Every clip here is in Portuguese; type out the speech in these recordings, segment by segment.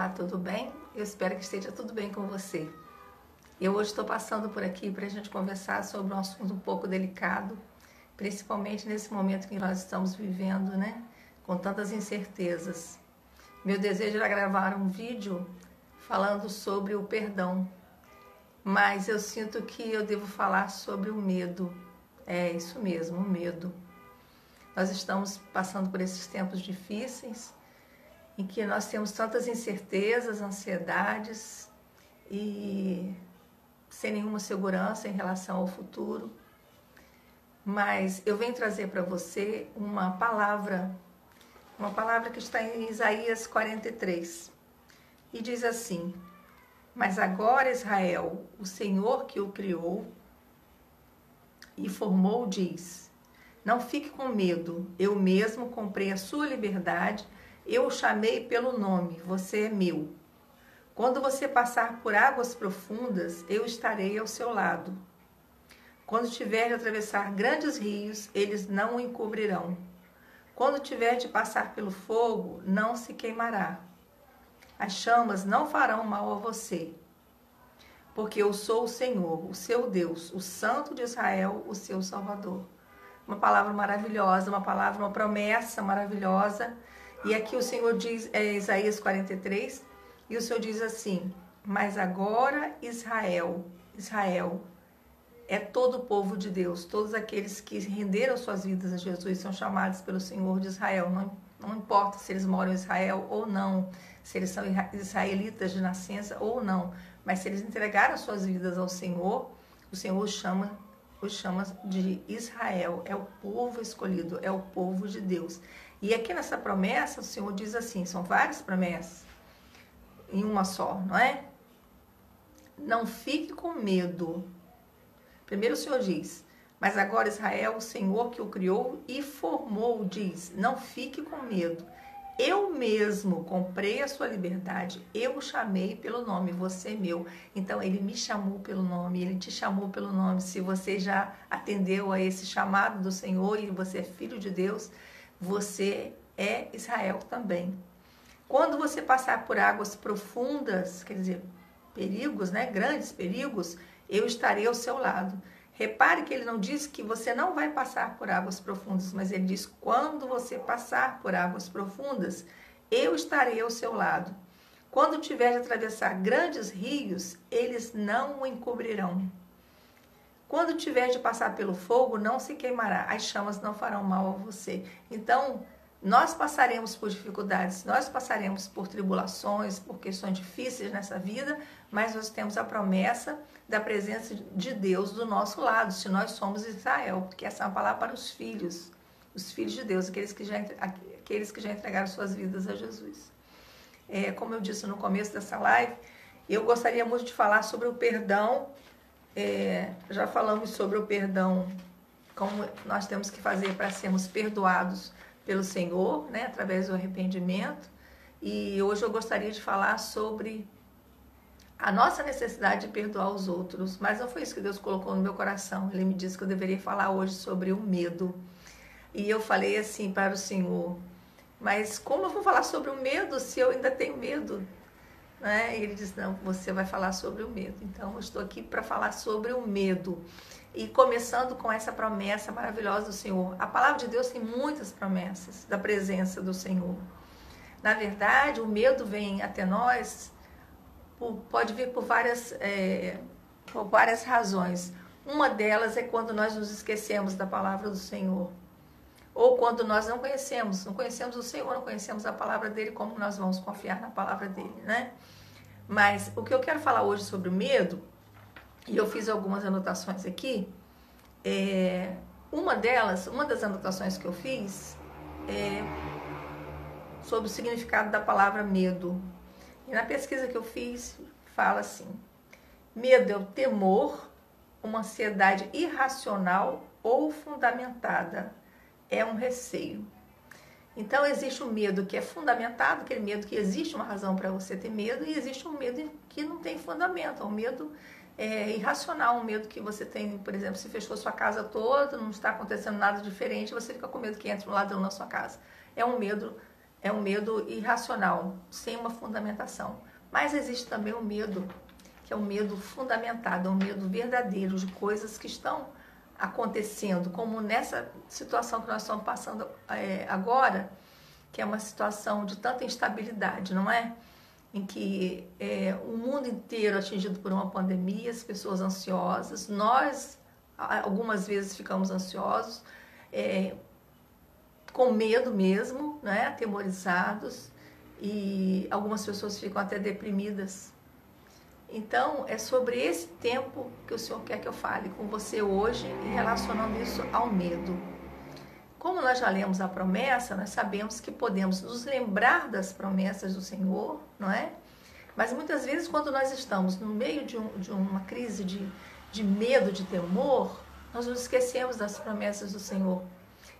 Olá, tudo bem? Eu espero que esteja tudo bem com você. Eu hoje estou passando por aqui para a gente conversar sobre um assunto um pouco delicado, principalmente nesse momento que nós estamos vivendo, né? Com tantas incertezas. Meu desejo era gravar um vídeo falando sobre o perdão, mas eu sinto que eu devo falar sobre o medo. É isso mesmo, o medo. Nós estamos passando por esses tempos difíceis, em que nós temos tantas incertezas, ansiedades e sem nenhuma segurança em relação ao futuro. Mas eu venho trazer para você uma palavra que está em Isaías 43. E diz assim: mas agora Israel, o Senhor que o criou e formou, diz: não fique com medo, eu mesmo comprei a sua liberdade. Eu o chamei pelo nome, você é meu. Quando você passar por águas profundas, eu estarei ao seu lado. Quando tiver de atravessar grandes rios, eles não o encobrirão. Quando tiver de passar pelo fogo, não se queimará. As chamas não farão mal a você. Porque eu sou o Senhor, o seu Deus, o Santo de Israel, o seu Salvador. Uma palavra maravilhosa, uma promessa maravilhosa. E aqui o Senhor diz, Isaías 43, e o Senhor diz assim: mas agora Israel é todo o povo de Deus, todos aqueles que renderam suas vidas a Jesus são chamados pelo Senhor de Israel. Não importa se eles moram em Israel ou não, se eles são israelitas de nascença ou não, mas se eles entregaram suas vidas ao Senhor, o Senhor os chama de Israel, é o povo escolhido, é o povo de Deus. E aqui nessa promessa, o Senhor diz assim, são várias promessas em uma só, não é? Não fique com medo. Primeiro o Senhor diz, mas agora Israel, o Senhor que o criou e formou, diz, não fique com medo. Eu mesmo comprei a sua liberdade, eu o chamei pelo nome, você é meu. Então ele me chamou pelo nome, ele te chamou pelo nome. Se você já atendeu a esse chamado do Senhor e você é filho de Deus, você é Israel também. Quando você passar por águas profundas, quer dizer, perigos, né, grandes perigos, eu estarei ao seu lado. Repare que ele não diz que você não vai passar por águas profundas, mas ele diz: quando você passar por águas profundas, eu estarei ao seu lado. Quando tiver de atravessar grandes rios, eles não o encobrirão. Quando tiver de passar pelo fogo, não se queimará, as chamas não farão mal a você. Então, nós passaremos por dificuldades, nós passaremos por tribulações, por questões difíceis nessa vida, mas nós temos a promessa da presença de Deus do nosso lado, se nós somos Israel, porque essa é uma palavra para os filhos de Deus, aqueles que já entregaram suas vidas a Jesus. Como eu disse no começo dessa live, eu gostaria muito de falar sobre o perdão. Já falamos sobre o perdão, como nós temos que fazer para sermos perdoados pelo Senhor, né, através do arrependimento. E hoje eu gostaria de falar sobre a nossa necessidade de perdoar os outros, mas não foi isso que Deus colocou no meu coração. Ele me disse que eu deveria falar hoje sobre o medo. E eu falei assim para o Senhor: mas como eu vou falar sobre o medo se eu ainda tenho medo? Né? E ele disse: não, você vai falar sobre o medo. Então eu estou aqui para falar sobre o medo. E começando com essa promessa maravilhosa do Senhor. A palavra de Deus tem muitas promessas da presença do Senhor. Na verdade, o medo vem até nós, pode vir por várias razões. Uma delas é quando nós nos esquecemos da palavra do Senhor. Ou quando nós não conhecemos o Senhor, não conhecemos a palavra dele, como nós vamos confiar na palavra dele, né? Mas o que eu quero falar hoje sobre o medo, e eu fiz algumas anotações aqui, uma das anotações que eu fiz é sobre o significado da palavra medo. E na pesquisa que eu fiz, fala assim: medo é o temor, uma ansiedade irracional ou fundamentada, é um receio. Então existe um medo que é fundamentado, aquele medo que existe uma razão para você ter medo, e existe um medo que não tem fundamento, um medo irracional, um medo que você tem, por exemplo, se fechou sua casa toda, não está acontecendo nada diferente, você fica com medo que entre um ladrão na sua casa. É um medo é um medo irracional, sem uma fundamentação. Mas existe também o medo, que é um medo fundamentado, é um medo verdadeiro de coisas que estão acontecendo, como nessa situação que nós estamos passando agora, que é uma situação de tanta instabilidade, não é? Em que o mundo inteiro é atingido por uma pandemia, as pessoas ansiosas, nós algumas vezes ficamos ansiosos, com medo mesmo, né? Atemorizados, e algumas pessoas ficam até deprimidas. Então, é sobre esse tempo que o Senhor quer que eu fale com você hoje e relacionando isso ao medo. Como nós já lemos a promessa, nós sabemos que podemos nos lembrar das promessas do Senhor, não é? Mas muitas vezes, quando nós estamos no meio de uma crise de medo, de temor, nós nos esquecemos das promessas do Senhor.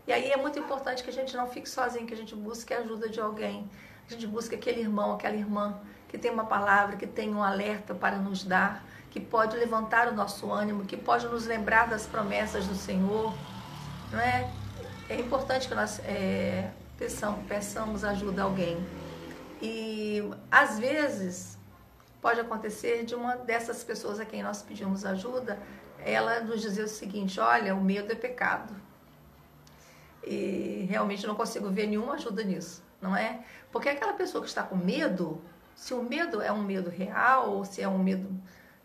E aí é muito importante que a gente não fique sozinho, que a gente busque a ajuda de alguém. A gente busque aquele irmão, aquela irmã que tem uma palavra, que tem um alerta para nos dar, que pode levantar o nosso ânimo, que pode nos lembrar das promessas do Senhor, não é? É importante que nós peçamos ajuda a alguém. E às vezes pode acontecer de uma dessas pessoas a quem nós pedimos ajuda, ela nos dizer o seguinte: olha, o medo é pecado. E realmente não consigo ver nenhuma ajuda nisso, não é? Porque aquela pessoa que está com medo, se o medo é um medo real ou se é um medo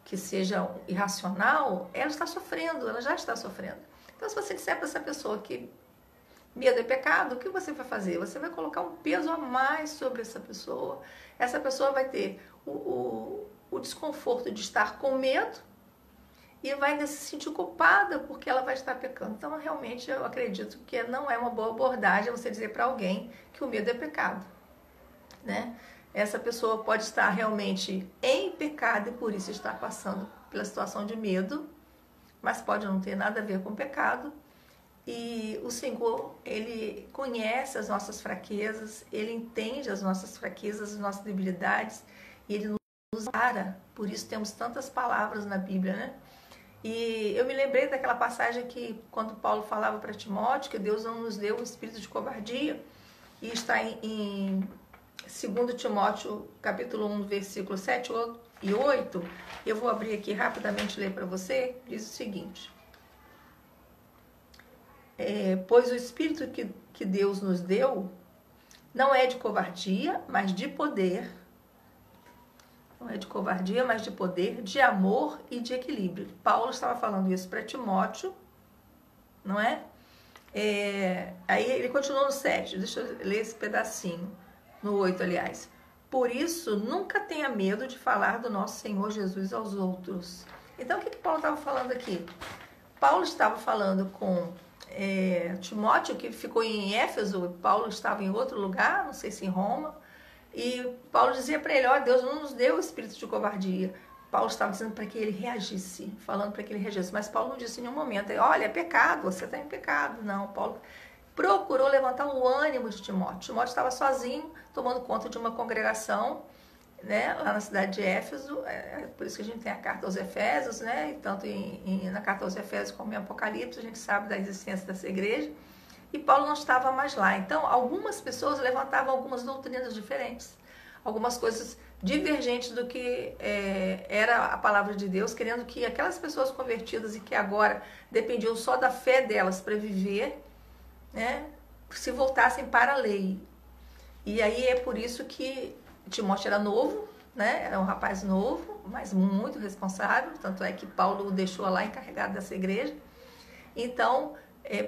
que seja irracional, ela está sofrendo, ela já está sofrendo. Então, se você disser para essa pessoa que medo é pecado, o que você vai fazer? Você vai colocar um peso a mais sobre essa pessoa. Essa pessoa vai ter o desconforto de estar com medo e vai ainda se sentir culpada porque ela vai estar pecando. Então, realmente, eu acredito que não é uma boa abordagem você dizer para alguém que o medo é pecado, né? Essa pessoa pode estar realmente em pecado e por isso estar passando pela situação de medo, mas pode não ter nada a ver com pecado. E o Senhor, Ele conhece as nossas fraquezas, Ele entende as nossas fraquezas, as nossas debilidades, e Ele nos ampara. Por isso temos tantas palavras na Bíblia, né? E eu me lembrei daquela passagem que, quando Paulo falava para Timóteo, que Deus não nos deu um espírito de covardia, e está em 2 Timóteo, capítulo 1, versículos 7 e 8, eu vou abrir aqui rapidamente e ler para você, diz o seguinte: pois o espírito que Deus nos deu não é de covardia, mas de poder. Não é de covardia, mas de poder, de amor e de equilíbrio. Paulo estava falando isso para Timóteo, não é? Aí ele continuou no 7, deixa eu ler esse pedacinho, no 8, aliás. Por isso, nunca tenha medo de falar do nosso Senhor Jesus aos outros. Então, o que Paulo estava falando aqui? Paulo estava falando com Timóteo, que ficou em Éfeso. Paulo estava em outro lugar, não sei se em Roma. E Paulo dizia para ele: ó, Deus não nos deu o espírito de covardia. Paulo estava dizendo para que ele reagisse, falando para que ele reagisse. Mas Paulo não disse em nenhum momento: olha, é pecado, você está em pecado. Não, Paulo procurou levantar o ânimo de Timóteo. Timóteo estava sozinho, tomando conta de uma congregação, né, lá na cidade de Éfeso. Por isso que a gente tem a carta aos Efésios, né, e tanto na carta aos Efésios como em Apocalipse, a gente sabe da existência dessa igreja. E Paulo não estava mais lá. Então, algumas pessoas levantavam algumas doutrinas diferentes, algumas coisas divergentes do que era a palavra de Deus, querendo que aquelas pessoas convertidas e que agora dependiam só da fé delas para viver, né, se voltassem para a lei. E aí é por isso que Timóteo era novo, né, era um rapaz novo, mas muito responsável, tanto é que Paulo o deixou lá encarregado dessa igreja. Então,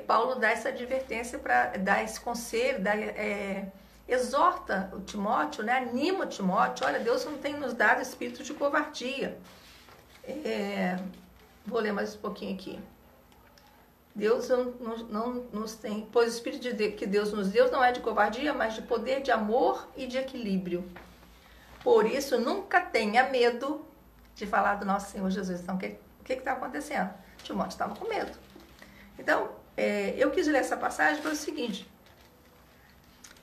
Paulo dá essa advertência, dá esse conselho, exorta o Timóteo, né, anima o Timóteo: olha, Deus não tem nos dado espírito de covardia. Vou ler mais um pouquinho aqui. Deus não nos tem, pois o espírito que Deus nos deu não é de covardia, mas de poder, de amor e de equilíbrio. Por isso, nunca tenha medo de falar do nosso Senhor Jesus. Então, o que está acontecendo? Timóteo estava com medo. Então, eu quis ler essa passagem pelo seguinte: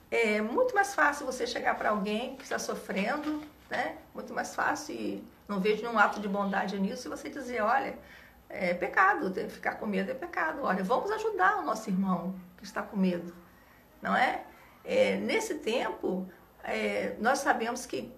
é muito mais fácil você chegar para alguém que está sofrendo, né? Muito mais fácil, e não vejo nenhum ato de bondade nisso, e você dizer: olha, é pecado, ficar com medo é pecado. Olha, vamos ajudar o nosso irmão que está com medo, não é? nesse tempo, nós sabemos que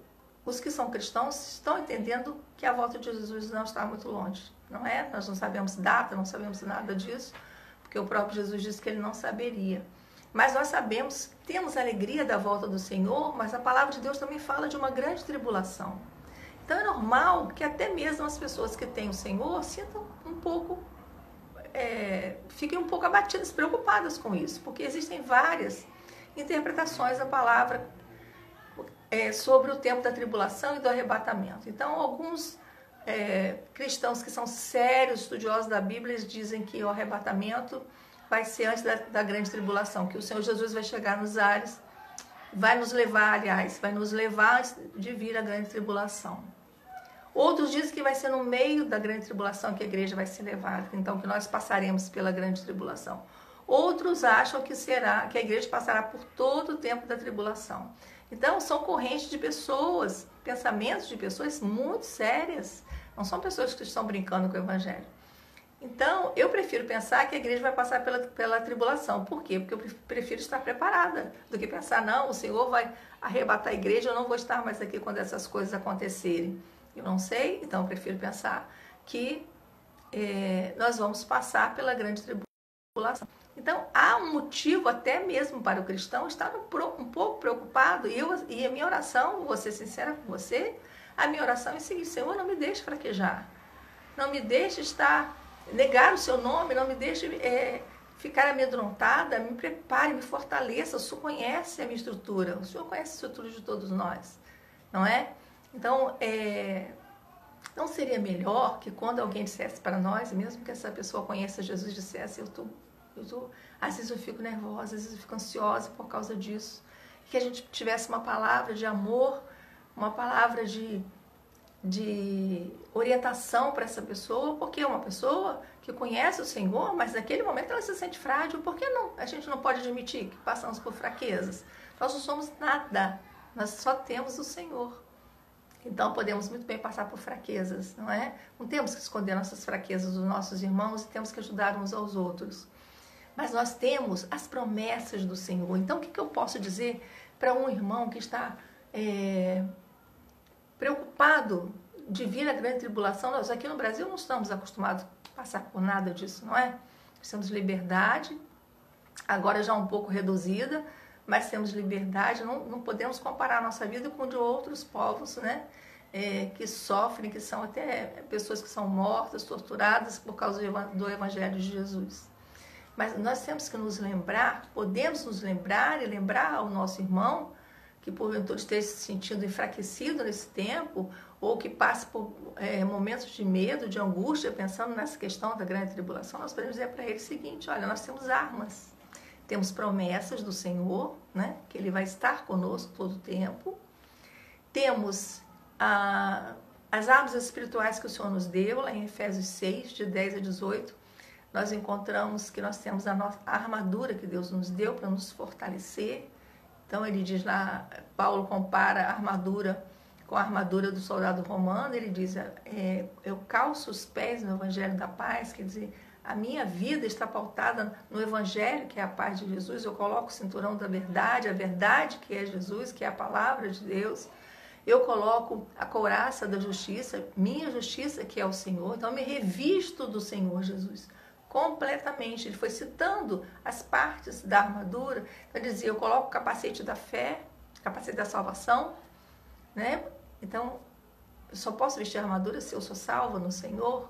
os que são cristãos estão entendendo que a volta de Jesus não está muito longe, não é? Nós não sabemos data, não sabemos nada disso, porque o próprio Jesus disse que ele não saberia. Mas nós sabemos, temos a alegria da volta do Senhor, mas a palavra de Deus também fala de uma grande tribulação. Então é normal que até mesmo as pessoas que têm o Senhor sintam um pouco, fiquem um pouco abatidas, preocupadas com isso, porque existem várias interpretações da palavra sobre o tempo da tribulação e do arrebatamento. Então, alguns cristãos que são sérios, estudiosos da Bíblia, eles dizem que o arrebatamento vai ser antes da grande tribulação, que o Senhor Jesus vai chegar nos ares, vai nos levar antes de vir a grande tribulação. Outros dizem que vai ser no meio da grande tribulação que a igreja vai ser levada, então que nós passaremos pela grande tribulação. Outros acham que a igreja passará por todo o tempo da tribulação. Então, são correntes de pessoas, pensamentos de pessoas muito sérias. Não são pessoas que estão brincando com o evangelho. Então, eu prefiro pensar que a igreja vai passar pela tribulação. Por quê? Porque eu prefiro estar preparada do que pensar, não, o Senhor vai arrebatar a igreja, eu não vou estar mais aqui quando essas coisas acontecerem. Eu não sei, então eu prefiro pensar que nós vamos passar pela grande tribulação. Então, há um motivo até mesmo para o cristão estar um pouco preocupado. E a minha oração, vou ser sincera com você, a minha oração é a seguinte: Senhor, não me deixe fraquejar. Não me deixe negar o seu nome, não me deixe ficar amedrontada, me prepare, me fortaleça. O Senhor conhece a minha estrutura, o Senhor conhece a estrutura de todos nós, não é? Então, não seria melhor que quando alguém dissesse para nós, mesmo que essa pessoa conheça Jesus, dissesse, às vezes eu fico nervosa, às vezes eu fico ansiosa por causa disso, que a gente tivesse uma palavra de amor, uma palavra de orientação para essa pessoa, porque é uma pessoa que conhece o Senhor, mas naquele momento ela se sente frágil. Por que não? A gente não pode admitir que passamos por fraquezas. Nós não somos nada, nós só temos o Senhor. Então podemos muito bem passar por fraquezas, não é? Não temos que esconder nossas fraquezas dos nossos irmãos e temos que ajudar uns aos outros. Mas nós temos as promessas do Senhor. Então o que eu posso dizer para um irmão que está preocupado de vir a grande tribulação? Nós aqui no Brasil não estamos acostumados a passar por nada disso, não é? Nós temos liberdade, agora já um pouco reduzida, mas temos liberdade. Não podemos comparar a nossa vida com a de outros povos, né? Que sofrem, que são até pessoas que são mortas, torturadas por causa do Evangelho de Jesus. Mas nós temos que nos lembrar, podemos nos lembrar e lembrar ao nosso irmão que porventura esteja se sentindo enfraquecido nesse tempo, ou que passe por momentos de medo, de angústia, pensando nessa questão da grande tribulação. Nós podemos dizer para ele o seguinte: olha, nós temos armas, temos promessas do Senhor, né, que Ele vai estar conosco todo o tempo, temos as armas espirituais que o Senhor nos deu, lá em Efésios 6, de 10 a 18, nós encontramos que nós temos a armadura que Deus nos deu para nos fortalecer. Então ele diz lá, Paulo compara a armadura com a armadura do soldado romano. Ele diz, eu calço os pés no Evangelho da Paz, quer dizer, a minha vida está pautada no Evangelho, que é a paz de Jesus. Eu coloco o cinturão da verdade, a verdade que é Jesus, que é a palavra de Deus. Eu coloco a couraça da justiça, minha justiça, que é o Senhor. Então eu me revisto do Senhor Jesus completamente. Ele foi citando as partes da armadura. Então ele dizia, eu coloco o capacete da fé, capacete da salvação, né? Então eu só posso vestir a armadura se eu sou salva no Senhor.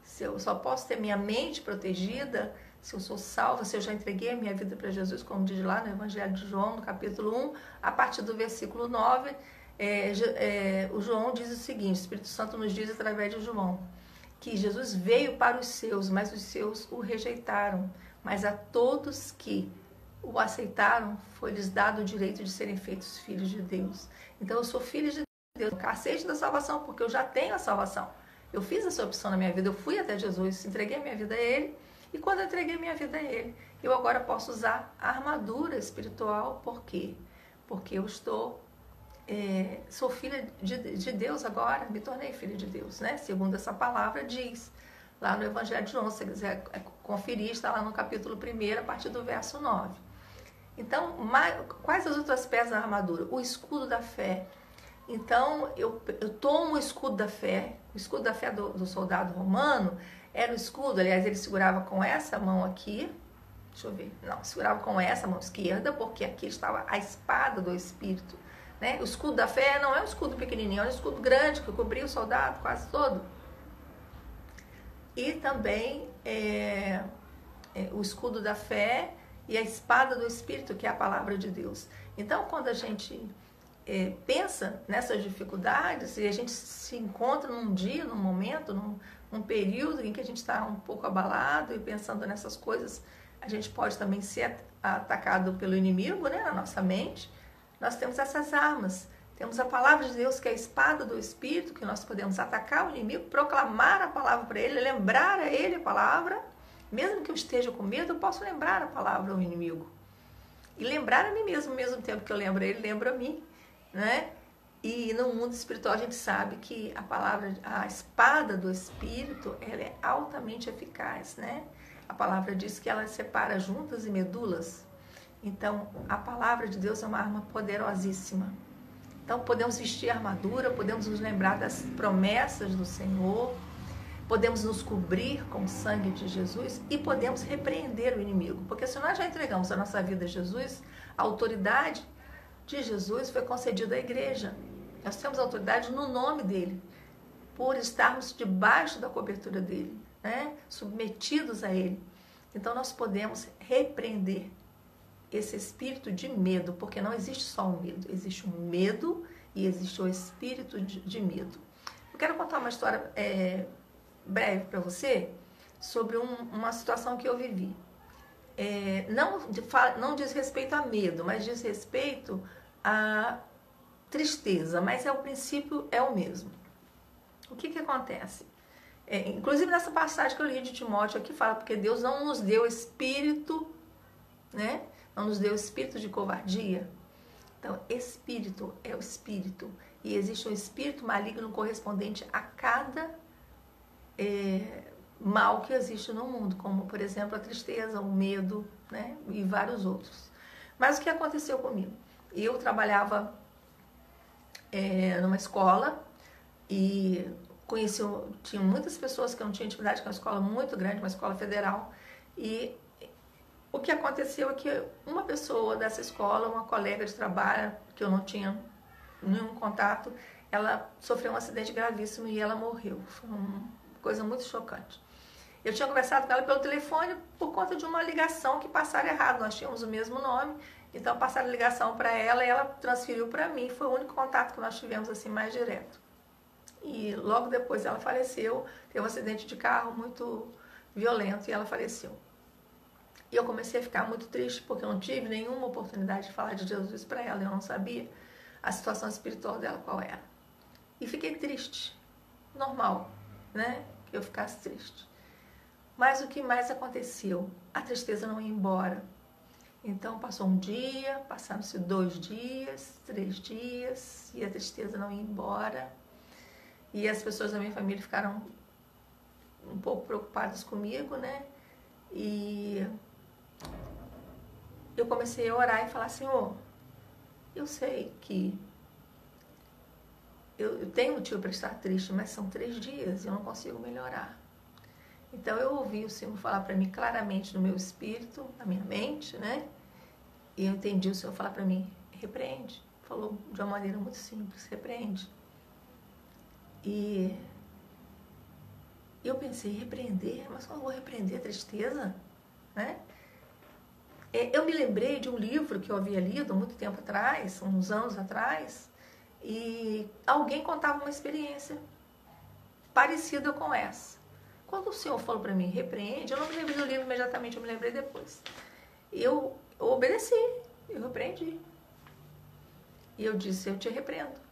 Se eu só posso ter minha mente protegida se eu sou salva, se eu já entreguei a minha vida para Jesus, como diz lá no Evangelho de João, no capítulo 1, a partir do versículo 9, o João diz o seguinte, o Espírito Santo nos diz através de João, que Jesus veio para os seus, mas os seus o rejeitaram. Mas a todos que o aceitaram, foi-lhes dado o direito de serem feitos filhos de Deus. Então eu sou filho de Deus, o cacete da salvação, porque eu já tenho a salvação. Eu fiz essa opção na minha vida, eu fui até Jesus, entreguei a minha vida a Ele, e quando eu entreguei a minha vida a Ele, eu agora posso usar a armadura espiritual. Por quê? Porque eu sou filha de Deus agora, me tornei filha de Deus, né? Segundo essa palavra diz, lá no Evangelho de João, se você quiser conferir, está lá no capítulo 1, a partir do verso 9. Então, quais as outras peças da armadura? O escudo da fé. Então, eu tomo o escudo da fé. O escudo da fé do soldado romano era o escudo, aliás, ele segurava com essa mão aqui. Deixa eu ver. Não, segurava com essa mão esquerda, porque aqui estava a espada do Espírito. Né? O escudo da fé não é um escudo pequenininho, é um escudo grande que cobria o soldado quase todo. E também o escudo da fé e a espada do Espírito, que é a palavra de Deus. Então, quando a gente pensa nessas dificuldades e a gente se encontra num dia, num momento, num período em que a gente está um pouco abalado e pensando nessas coisas, a gente pode também ser atacado pelo inimigo, né, na nossa mente. Nós temos essas armas. Temos a palavra de Deus, que é a espada do Espírito, que nós podemos atacar o inimigo, proclamar a palavra para ele, lembrar a ele a palavra. Mesmo que eu esteja com medo, eu posso lembrar a palavra ao inimigo. E lembrar a mim mesmo, ao mesmo tempo que eu lembro ele, lembra a mim. Né? E no mundo espiritual a gente sabe que a espada do Espírito, ela é altamente eficaz. Né? A palavra diz que ela separa juntas e medulas. Então, a palavra de Deus é uma arma poderosíssima. Então, podemos vestir a armadura, podemos nos lembrar das promessas do Senhor, podemos nos cobrir com o sangue de Jesus e podemos repreender o inimigo. Porque se nós já entregamos a nossa vida a Jesus, a autoridade de Jesus foi concedida à igreja. Nós temos autoridade no nome dele, por estarmos debaixo da cobertura dele, né? Submetidos a ele. Então, nós podemos repreender esse espírito de medo, porque não existe só um medo, existe um medo e existe o espírito de medo. Eu quero contar uma história breve para você sobre uma situação que eu vivi. Não diz respeito a medo, mas diz respeito a tristeza, mas o princípio é o mesmo. O que acontece? Inclusive nessa passagem que eu li de Timóteo aqui fala, porque Deus não nos deu espírito, né? Não nos deu espírito de covardia. Então, espírito é o espírito. E existe um espírito maligno correspondente a cada mal que existe no mundo, como, por exemplo, a tristeza, o medo, né? E vários outros. Mas o que aconteceu comigo? Eu trabalhava numa escola e tinha muitas pessoas que eu não tinha intimidade, que é uma escola muito grande, uma escola federal, e o que aconteceu é que uma pessoa dessa escola, uma colega de trabalho, que eu não tinha nenhum contato, ela sofreu um acidente gravíssimo e ela morreu. Foi uma coisa muito chocante. Eu tinha conversado com ela pelo telefone por conta de uma ligação que passaram errado. Nós tínhamos o mesmo nome, então passaram a ligação para ela e ela transferiu para mim. Foi o único contato que nós tivemos assim mais direto. E logo depois ela faleceu, teve um acidente de carro muito violento e ela faleceu. E eu comecei a ficar muito triste porque eu não tive nenhuma oportunidade de falar de Jesus para ela. Eu não sabia a situação espiritual dela qual era. E fiquei triste. Normal, né? Que eu ficasse triste. Mas o que mais aconteceu? A tristeza não ia embora. Então passou um dia, passaram-se 2 dias, 3 dias, e a tristeza não ia embora. E as pessoas da minha família ficaram um pouco preocupadas comigo, né? E eu comecei a orar e falar, Senhor, eu sei que eu tenho motivo para estar triste, mas são 3 dias e eu não consigo melhorar. Então eu ouvi o Senhor falar para mim claramente no meu espírito, na minha mente, né? E eu entendi o Senhor falar para mim, repreende. Falou de uma maneira muito simples, repreende. E eu pensei, repreender? Mas como eu vou repreender a tristeza? Né? Eu me lembrei de um livro que eu havia lido há muito tempo atrás, uns anos atrás, e alguém contava uma experiência parecida com essa. Quando o Senhor falou para mim, repreende, eu não me lembrei do livro imediatamente, eu me lembrei depois. Eu obedeci, eu repreendi. E eu disse, eu te repreendo.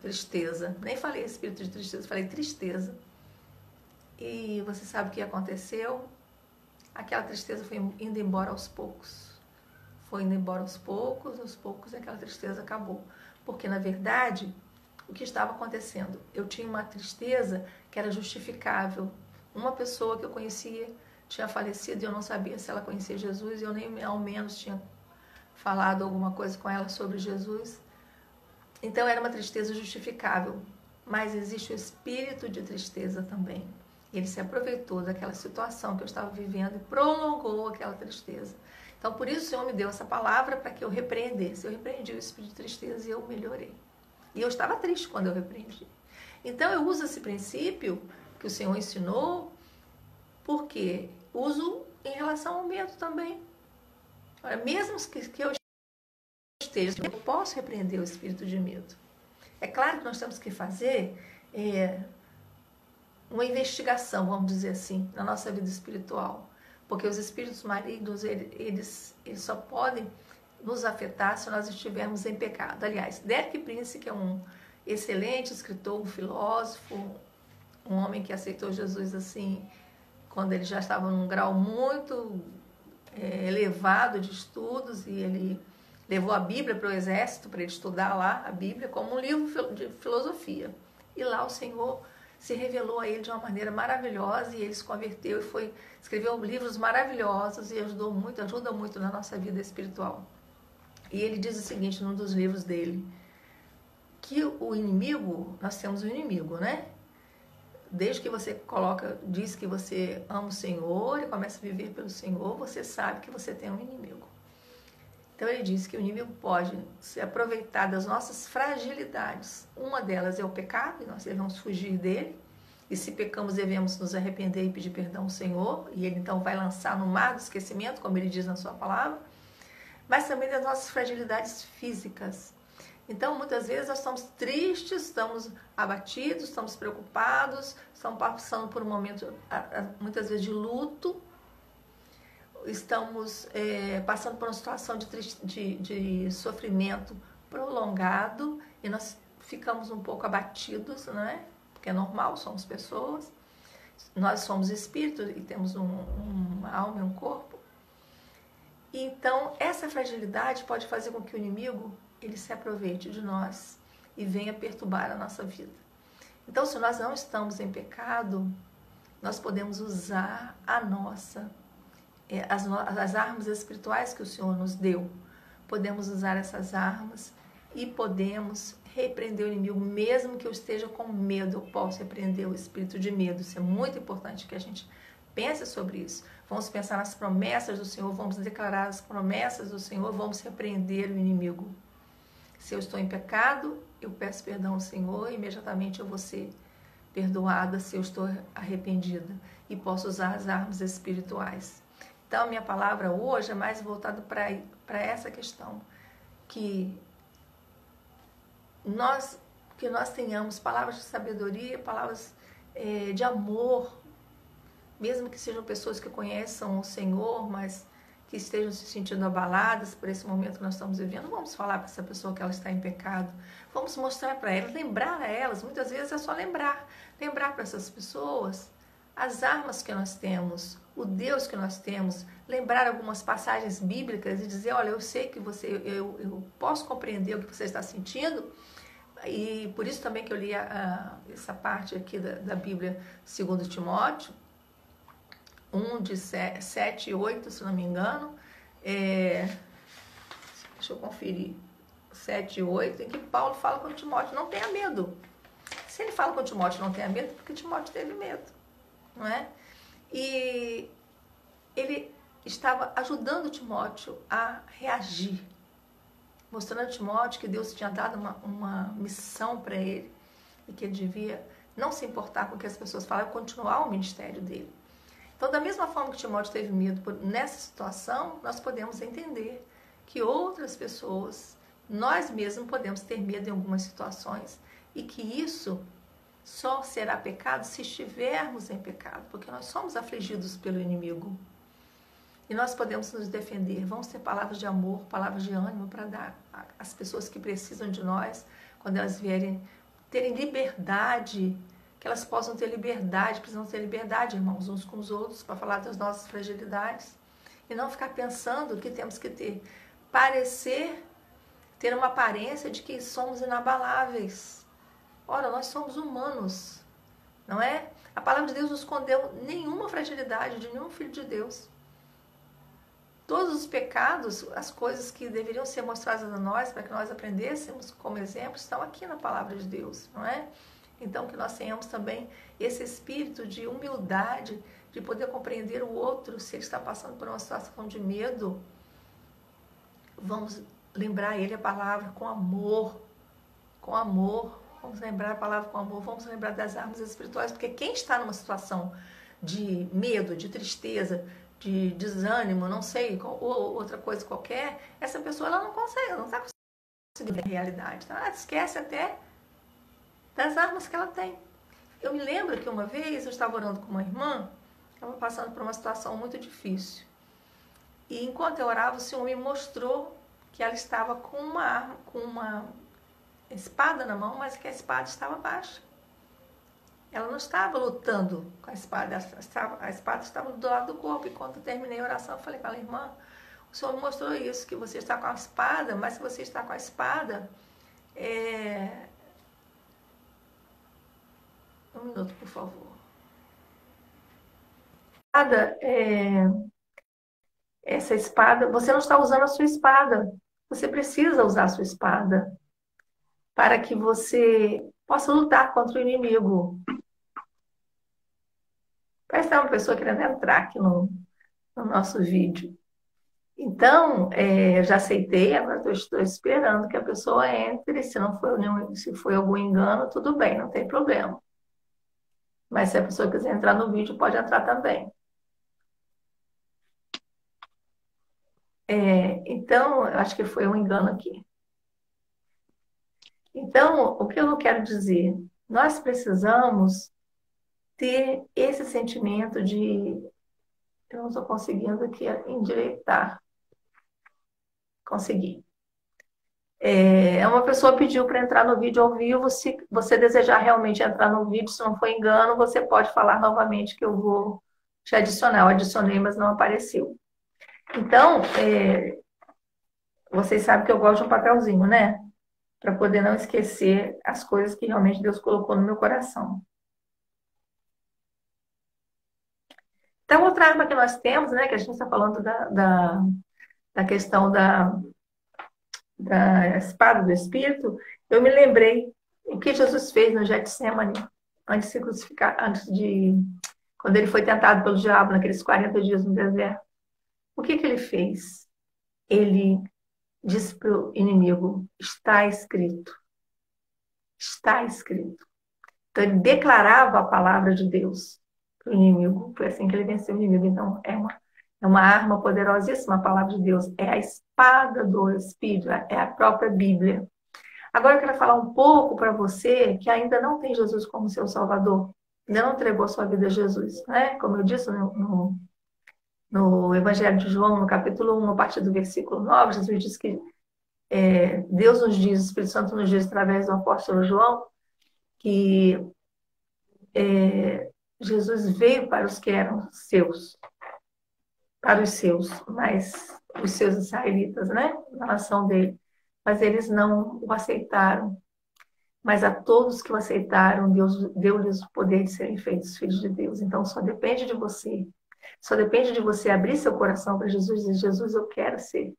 Tristeza. Nem falei espírito de tristeza, falei tristeza. E você sabe o que aconteceu? Aquela tristeza foi indo embora aos poucos. Foi indo embora aos poucos aquela tristeza acabou. Porque, na verdade, o que estava acontecendo? Eu tinha uma tristeza que era justificável. Uma pessoa que eu conhecia tinha falecido e eu não sabia se ela conhecia Jesus e eu nem ao menos tinha falado alguma coisa com ela sobre Jesus. Então era uma tristeza justificável, mas existe o espírito de tristeza também. Ele se aproveitou daquela situação que eu estava vivendo e prolongou aquela tristeza. Então por isso o Senhor me deu essa palavra para que eu repreendesse. Eu repreendi o espírito de tristeza e eu melhorei. E eu estava triste quando eu repreendi. Então eu uso esse princípio que o Senhor ensinou, porque uso em relação ao medo também. Olha, mesmo que eu esteja, eu posso repreender o espírito de medo. É claro que nós temos que fazer uma investigação, vamos dizer assim, na nossa vida espiritual. Porque os espíritos malignos, eles só podem nos afetar se nós estivermos em pecado. Aliás, Derek Prince, que é um excelente escritor, um filósofo, um homem que aceitou Jesus assim, quando ele já estava num grau muito elevado de estudos, e ele levou a Bíblia para o exército, para ele estudar lá a Bíblia, como um livro de filosofia. E lá o Senhor se revelou a ele de uma maneira maravilhosa, e ele se converteu e escreveu livros maravilhosos e ajuda muito na nossa vida espiritual. E ele diz o seguinte num dos livros dele, que o inimigo, nós temos um inimigo, né? Desde que você diz que você ama o Senhor e começa a viver pelo Senhor, você sabe que você tem um inimigo. Então ele diz que o inimigo pode se aproveitar das nossas fragilidades. Uma delas é o pecado, e nós devemos fugir dele. E se pecamos, devemos nos arrepender e pedir perdão ao Senhor. E ele então vai lançar no mar do esquecimento, como ele diz na sua palavra. Mas também das nossas fragilidades físicas. Então, muitas vezes nós estamos tristes, estamos abatidos, estamos preocupados, estamos passando por um momento, muitas vezes, de luto, estamos passando por uma situação de sofrimento prolongado e nós ficamos um pouco abatidos, não é? Porque é normal, somos pessoas, nós somos espíritos e temos uma alma e um corpo. Então, essa fragilidade pode fazer com que o inimigo ele se aproveite de nós e venha perturbar a nossa vida. Então, se nós não estamos em pecado, nós podemos usar as armas espirituais que o Senhor nos deu. Podemos usar essas armas e podemos repreender o inimigo, mesmo que eu esteja com medo. Eu posso repreender o espírito de medo. Isso é muito importante que a gente pense sobre isso. Vamos pensar nas promessas do Senhor, vamos declarar as promessas do Senhor, vamos repreender o inimigo. Se eu estou em pecado, eu peço perdão ao Senhor e imediatamente eu vou ser perdoada se eu estou arrependida. E posso usar as armas espirituais. Então, a minha palavra hoje é mais voltada para essa questão. Que nós tenhamos palavras de sabedoria, palavras de amor, mesmo que sejam pessoas que conheçam o Senhor, mas que estejam se sentindo abaladas por esse momento que nós estamos vivendo, vamos falar para essa pessoa que ela está em pecado, vamos mostrar para elas, lembrar a elas, muitas vezes é só lembrar para essas pessoas as armas que nós temos, o Deus que nós temos, lembrar algumas passagens bíblicas e dizer, olha, eu sei que eu posso compreender o que você está sentindo, e por isso também que eu li essa parte aqui da Bíblia, 2 Timóteo, 1 de 7 e 8, se não me engano, deixa eu conferir, 7 e 8, em que Paulo fala com Timóteo, não tenha medo. Se ele fala com Timóteo, não tenha medo, porque Timóteo teve medo, não é? E ele estava ajudando Timóteo a reagir, mostrando a Timóteo que Deus tinha dado uma missão para ele e que ele devia não se importar com o que as pessoas falavam, continuar o ministério dele. Então, da mesma forma que Timóteo teve medo nessa situação, nós podemos entender que outras pessoas, nós mesmos podemos ter medo em algumas situações e que isso só será pecado se estivermos em pecado, porque nós somos afligidos pelo inimigo. E nós podemos nos defender. Vamos ter palavras de amor, palavras de ânimo para dar às pessoas que precisam de nós, quando elas vierem terem liberdade, que elas possam ter liberdade, precisam ter liberdade, irmãos, uns com os outros, para falar das nossas fragilidades. E não ficar pensando que temos que ter uma aparência de que somos inabaláveis. Ora, nós somos humanos, não é? A palavra de Deus não escondeu nenhuma fragilidade de nenhum filho de Deus. todos os pecados, as coisas que deveriam ser mostradas a nós, para que nós aprendêssemos como exemplo, estão aqui na palavra de Deus, não é? Então, que nós tenhamos também esse espírito de humildade, de poder compreender o outro, se ele está passando por uma situação de medo, vamos lembrar ele a palavra com amor, vamos lembrar a palavra com amor, vamos lembrar das armas espirituais, porque quem está numa situação de medo, de tristeza, de desânimo, não sei, ou outra coisa qualquer, essa pessoa ela não consegue, ela não está conseguindo ver a realidade, tá? Ela esquece até das armas que ela tem. Eu me lembro que uma vez eu estava orando com uma irmã, estava passando por uma situação muito difícil. E enquanto eu orava, o Senhor me mostrou que ela estava com uma arma, com uma espada na mão, mas que a espada estava baixa. Ela não estava lutando com a espada, a espada estava do lado do corpo. E quando eu terminei a oração, eu falei com ela, irmã, o Senhor me mostrou isso, que você está com a espada, mas se você está com a espada, um minuto, por favor. Essa espada, você não está usando a sua espada. Você precisa usar a sua espada para que você possa lutar contra o inimigo. Parece que é uma pessoa querendo entrar aqui no nosso vídeo. Então, eu já aceitei, agora estou esperando que a pessoa entre. Se foi algum engano, tudo bem, não tem problema. Mas se a pessoa quiser entrar no vídeo, pode entrar também. Então, eu acho que foi um engano aqui. Então, o que eu quero dizer? Nós precisamos ter esse sentimento de... Eu não estou conseguindo aqui endireitar. Consegui. Uma pessoa pediu para entrar no vídeo ao vivo. Se você desejar realmente entrar no vídeo, se não for engano, você pode falar novamente que eu vou te adicionar. Eu adicionei, mas não apareceu. Então, vocês sabem que eu gosto de um papelzinho, né? Para poder não esquecer as coisas que realmente Deus colocou no meu coração. Então, outra arma que nós temos, né? Que a gente está falando da questão da espada do Espírito, eu me lembrei o que Jesus fez no Getsemane, antes de se crucificar, quando ele foi tentado pelo diabo naqueles 40 dias no deserto. O que ele fez? Ele disse para o inimigo, está escrito. Está escrito. Então ele declarava a palavra de Deus para o inimigo. Foi assim que ele venceu o inimigo. Então é uma arma poderosíssima a palavra de Deus. É a espada do Espírito, é a própria Bíblia. Agora eu quero falar um pouco para você que ainda não tem Jesus como seu Salvador. Ainda não entregou sua vida a Jesus, né? Como eu disse no Evangelho de João, no capítulo 1, a partir do versículo 9, Jesus diz que Deus nos diz, o Espírito Santo nos diz através do apóstolo João, que Jesus veio para os que eram seus, para os seus, mas os seus israelitas, né? Na nação dele. Mas eles não o aceitaram. Mas a todos que o aceitaram, Deus deu-lhes o poder de serem feitos filhos de Deus. Então, só depende de você. Só depende de você abrir seu coração para Jesus e dizer, Jesus, eu quero ser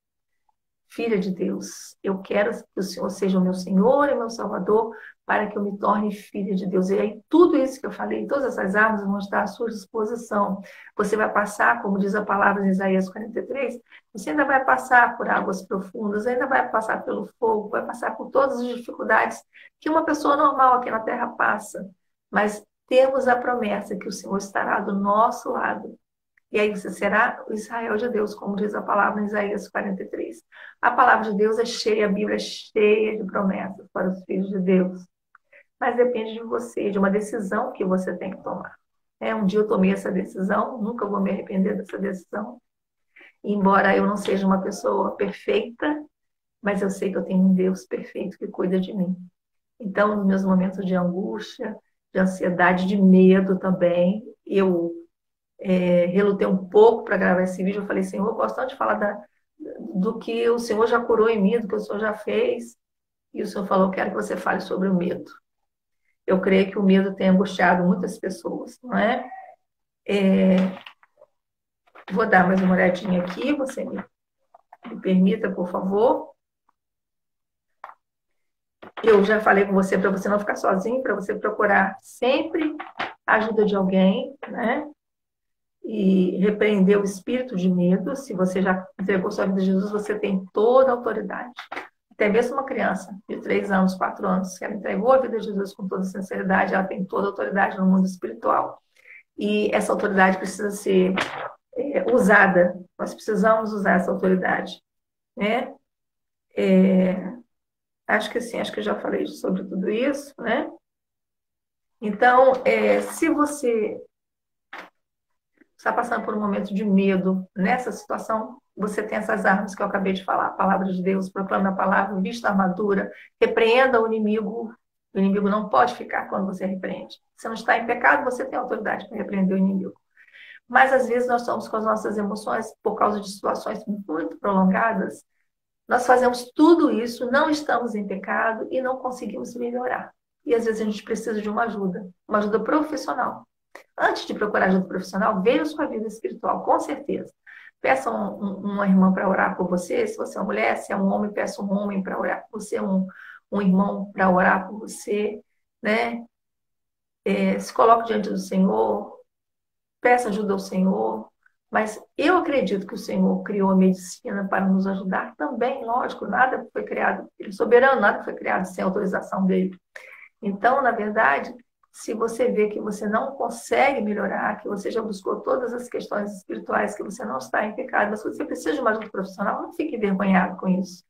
filha de Deus. Eu quero que o Senhor seja o meu Senhor e meu Salvador para que eu me torne filha de Deus. E aí, tudo isso que eu falei, todas essas armas vão estar à sua disposição. Você vai passar, como diz a palavra em Isaías 43, você ainda vai passar por águas profundas, ainda vai passar pelo fogo, vai passar por todas as dificuldades que uma pessoa normal aqui na Terra passa. Mas temos a promessa que o Senhor estará do nosso lado. E aí você será o Israel de Deus, como diz a palavra em Isaías 43. A palavra de Deus é cheia, a Bíblia é cheia de promessas para os filhos de Deus. Mas depende de você, de uma decisão que você tem que tomar. Um dia eu tomei essa decisão, nunca vou me arrepender dessa decisão. Embora eu não seja uma pessoa perfeita, mas eu sei que eu tenho um Deus perfeito que cuida de mim. Então, nos meus momentos de angústia, de ansiedade, de medo também, eu relutei um pouco para gravar esse vídeo. Eu falei, Senhor, eu gosto tanto de falar do que o Senhor já curou em mim, do que o Senhor já fez. E o Senhor falou, quero que você fale sobre o medo. Eu creio que o medo tem angustiado muitas pessoas, não é? Vou dar mais uma olhadinha aqui, você me permita, por favor. Eu já falei com você para você não ficar sozinho, para você procurar sempre a ajuda de alguém, né? E repreender o espírito de medo. Se você já entregou sua vida a Jesus, você tem toda a autoridade. Até mesmo uma criança de 3 anos, 4 anos, que ela entregou a vida a Jesus com toda sinceridade, ela tem toda a autoridade no mundo espiritual. E essa autoridade precisa ser usada. Nós precisamos usar essa autoridade, né? Acho que sim, acho que eu já falei sobre tudo isso, né? Então, se você está passando por um momento de medo nessa situação, você tem essas armas que eu acabei de falar, a palavra de Deus, proclama a palavra, vista a armadura, repreenda o inimigo não pode ficar quando você repreende. Se não está em pecado, você tem autoridade para repreender o inimigo. Mas às vezes nós estamos com as nossas emoções, por causa de situações muito prolongadas, nós fazemos tudo isso, não estamos em pecado e não conseguimos melhorar. E às vezes a gente precisa de uma ajuda profissional. Antes de procurar ajuda profissional, veja a sua vida espiritual, com certeza. Peça uma irmã para orar por você, se você é uma mulher, se é um homem, peça um homem para orar por você, um irmão para orar por você, né? Se coloque diante do Senhor, peça ajuda ao Senhor, mas eu acredito que o Senhor criou a medicina para nos ajudar também, lógico, nada foi criado, ele é soberano, nada foi criado sem autorização dele. Então, na verdade, se você vê que você não consegue melhorar, que você já buscou todas as questões espirituais, que você não está em pecado, mas você precisa de uma ajuda profissional, não fique envergonhado com isso.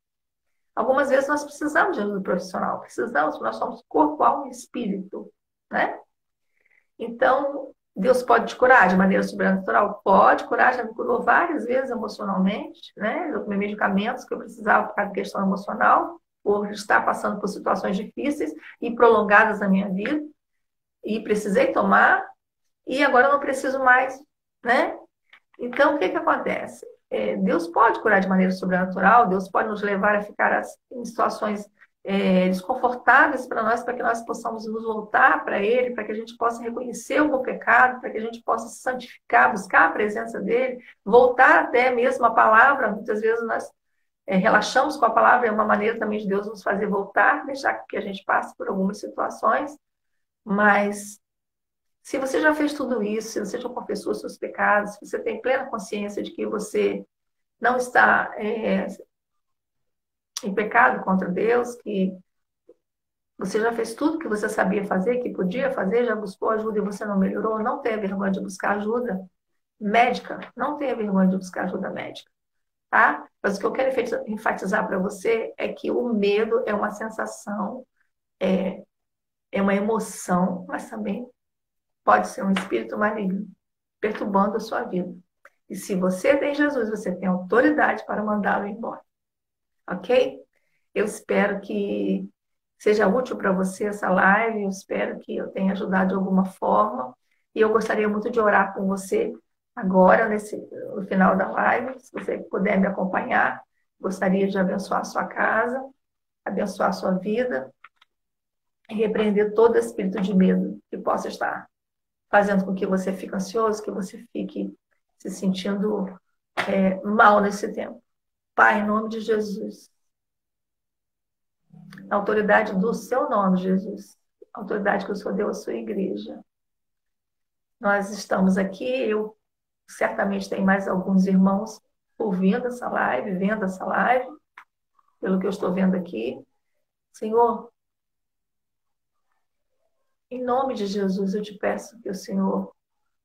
Algumas vezes nós precisamos de ajuda profissional, nós somos corpo, alma e espírito, né? Então, Deus pode te curar de maneira sobrenatural? Pode curar, já me curou várias vezes emocionalmente, né? Eu tomei medicamentos que eu precisava por causa da questão emocional, por estar passando por situações difíceis e prolongadas na minha vida, e precisei tomar, e agora eu não preciso mais, né? Então, o que acontece? Deus pode curar de maneira sobrenatural, Deus pode nos levar a ficar em situações desconfortáveis para nós, para que nós possamos nos voltar para Ele, para que a gente possa reconhecer o pecado, para que a gente possa se santificar, buscar a presença dEle, voltar até mesmo a palavra. Muitas vezes nós relaxamos com a palavra, é uma maneira também de Deus nos fazer voltar, deixar que a gente passe por algumas situações, mas se você já fez tudo isso, se você já confessou seus pecados, se você tem plena consciência de que você não está em pecado contra Deus, que você já fez tudo que você sabia fazer, que podia fazer, já buscou ajuda e você não melhorou, não tenha vergonha de buscar ajuda médica, não tenha vergonha de buscar ajuda médica, tá? Mas o que eu quero enfatizar para você é que o medo é uma sensação, é uma emoção, mas também pode ser um espírito maligno perturbando a sua vida. E se você tem Jesus, você tem autoridade para mandá-lo embora. Ok? Eu espero que seja útil para você essa live, eu espero que eu tenha ajudado de alguma forma. E eu gostaria muito de orar com você agora, no final da live, se você puder me acompanhar. Gostaria de abençoar a sua casa, abençoar a sua vida e repreender todo espírito de medo que possa estar fazendo com que você fique ansioso, que você fique se sentindo mal nesse tempo. Pai, em nome de Jesus, na autoridade do seu nome, Jesus, a autoridade que o Senhor deu à sua igreja, nós estamos aqui, eu certamente tenho mais alguns irmãos ouvindo essa live, vendo essa live, pelo que eu estou vendo aqui. Senhor, em nome de Jesus, eu te peço que o Senhor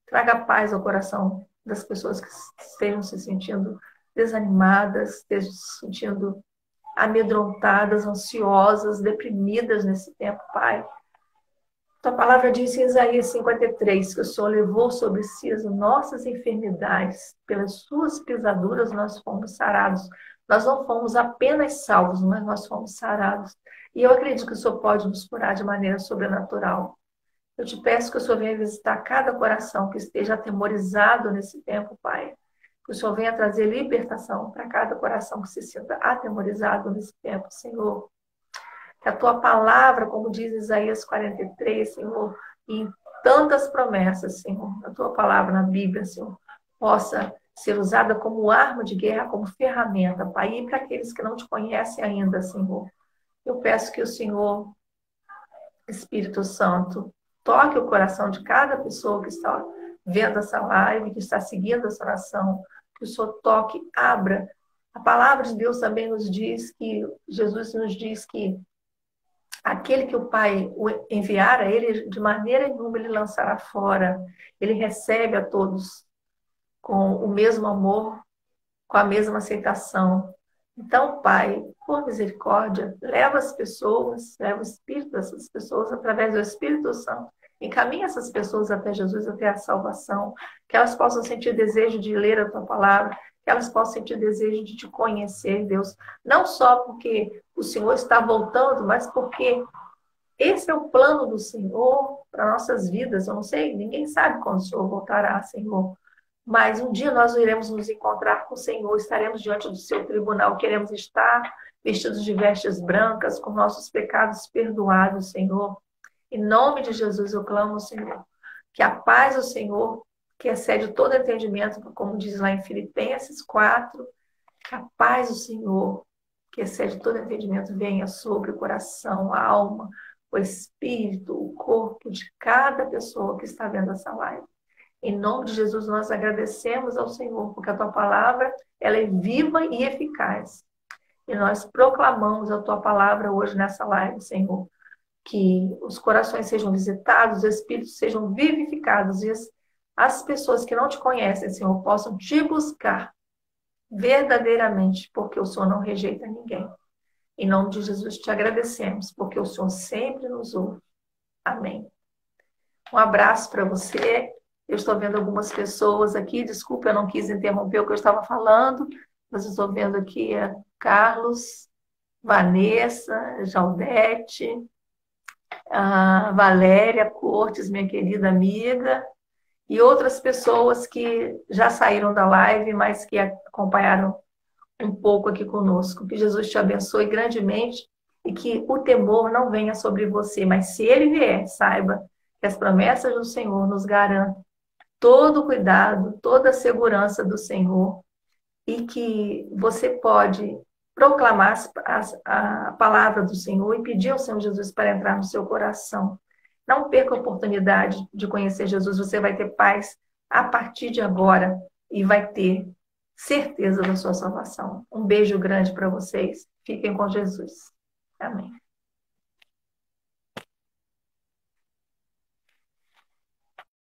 traga paz ao coração das pessoas que estejam se sentindo desanimadas, estejam se sentindo amedrontadas, ansiosas, deprimidas nesse tempo, Pai. Tua palavra diz em Isaías 53 que o Senhor levou sobre si as nossas enfermidades, pelas suas pisaduras nós fomos sarados. Nós não fomos apenas salvos, mas nós fomos sarados. E eu acredito que o Senhor pode nos curar de maneira sobrenatural. Eu te peço que o Senhor venha visitar cada coração que esteja atemorizado nesse tempo, Pai. Que o Senhor venha trazer libertação para cada coração que se sinta atemorizado nesse tempo, Senhor. Que a tua palavra, como diz Isaías 43, Senhor, e em tantas promessas, Senhor, a tua palavra na Bíblia, Senhor, possa ser usada como arma de guerra, como ferramenta, Pai. E para aqueles que não te conhecem ainda, Senhor, eu peço que o Senhor, Espírito Santo, toque o coração de cada pessoa que está vendo essa live, que está seguindo essa oração, que o Senhor toque, abra. A palavra de Deus também nos diz que, Jesus nos diz que aquele que o Pai enviar a ele, de maneira nenhuma ele lançará fora. Ele recebe a todos com o mesmo amor, com a mesma aceitação. Então, Pai, por misericórdia, leva as pessoas, leva o Espírito dessas pessoas através do Espírito Santo. Encaminha essas pessoas até Jesus, até a salvação. Que elas possam sentir desejo de ler a Tua palavra. Que elas possam sentir desejo de Te conhecer, Deus. Não só porque o Senhor está voltando, mas porque esse é o plano do Senhor para nossas vidas. Eu não sei, ninguém sabe quando o Senhor voltará, Senhor. Mas um dia nós iremos nos encontrar com o Senhor, estaremos diante do seu tribunal, queremos estar vestidos de vestes brancas, com nossos pecados perdoados, Senhor. Em nome de Jesus eu clamo, Senhor, que a paz do Senhor, que excede todo entendimento, como diz lá em Filipenses 4, que a paz do Senhor, que excede todo entendimento, venha sobre o coração, a alma, o espírito, o corpo de cada pessoa que está vendo essa live. Em nome de Jesus, nós agradecemos ao Senhor, porque a Tua palavra ela é viva e eficaz. E nós proclamamos a Tua palavra hoje nessa live, Senhor. Que os corações sejam visitados, os espíritos sejam vivificados e as pessoas que não Te conhecem, Senhor, possam Te buscar verdadeiramente, porque o Senhor não rejeita ninguém. Em nome de Jesus, Te agradecemos, porque o Senhor sempre nos ouve. Amém. Um abraço para você. Eu estou vendo algumas pessoas aqui, desculpa, eu não quis interromper o que eu estava falando, mas eu estou vendo aqui a Carlos, Vanessa, Jaldete, a Valéria Cortes, minha querida amiga, e outras pessoas que já saíram da live, mas que acompanharam um pouco aqui conosco. Que Jesus te abençoe grandemente e que o temor não venha sobre você, mas se ele vier, saiba que as promessas do Senhor nos garantem todo o cuidado, toda a segurança do Senhor e que você pode proclamar a palavra do Senhor e pedir ao Senhor Jesus para entrar no seu coração. Não perca a oportunidade de conhecer Jesus, você vai ter paz a partir de agora e vai ter certeza da sua salvação. Um beijo grande para vocês. Fiquem com Jesus. Amém.